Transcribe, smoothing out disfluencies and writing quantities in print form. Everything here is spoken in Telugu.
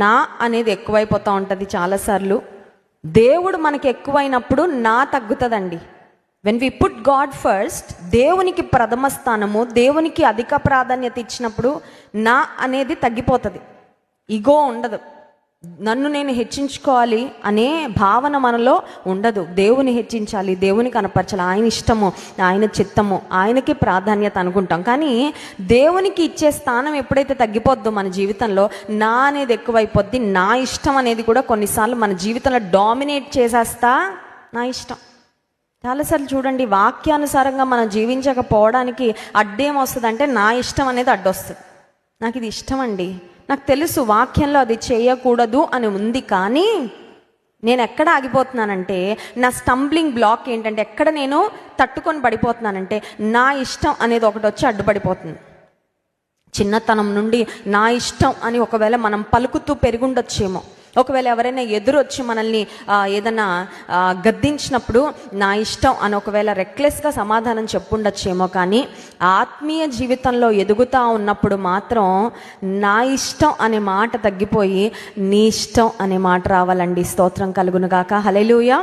నా అనేది ఎక్కువైపోతూ ఉంటుంది చాలాసార్లు. దేవుడు మనకి ఎక్కువైనప్పుడు నా తగ్గుతుందండి. When we put God first, దేవునికి ప్రథమ స్థానము, దేవునికి అధిక ప్రాధాన్యత ఇచ్చినప్పుడు నా అనేది తగ్గిపోతుంది. ఈగో ఉండదు, నన్ను నేను హెచ్చించుకోవాలి అనే భావన మనలో ఉండదు. దేవుని హెచ్చించాలి, దేవుని కనపరచాలి, ఆయన ఇష్టము, ఆయన చిత్తము, ఆయనకి ప్రాధాన్యత అనుకుంటాం. కానీ దేవునికి ఇచ్చే స్థానం ఎప్పుడైతే తగ్గిపోద్దో మన జీవితంలో, నా అనేది ఎక్కువైపోద్ది. నా ఇష్టం అనేది కూడా కొన్నిసార్లు మన జీవితంలో డామినేట్ చేసేస్తా. నా ఇష్టం చాలాసార్లు చూడండి, వాక్యానుసారంగా మనం జీవించకపోవడానికి అడ్డేం వస్తుందంటే నా ఇష్టం అనేది అడ్డొస్తుంది. నాకు ఇది ఇష్టం అండి, నాకు తెలుసు వాక్యంలో అది చేయకూడదు అని ఉంది, కానీ నేను ఎక్కడ ఆగిపోతున్నానంటే, నా స్టంబ్లింగ్ బ్లాక్ ఏంటంటే, ఎక్కడ నేను తట్టుకొని పడిపోతున్నానంటే నా ఇష్టం అనేది ఒకటి వచ్చి అడ్డుపడిపోతుంది. చిన్నతనం నుండి నా ఇష్టం అని ఒకవేళ మనం పలుకుతూ పెరుగుండొచ్చేమో, ఒకవేళ ఎవరైనా ఎదురొచ్చి మనల్ని ఏదైనా గద్దించినప్పుడు నా ఇష్టం అని ఒకవేళ రెక్లెస్గా సమాధానం చెప్పుండొచ్చేమో, కానీ ఆత్మీయ జీవితంలో ఎదుగుతూ ఉన్నప్పుడు మాత్రం నా ఇష్టం అనే మాట తగ్గిపోయి నీ ఇష్టం అనే మాట రావాలండి. స్తోత్రం కలుగును గాక. హల్లెలూయా.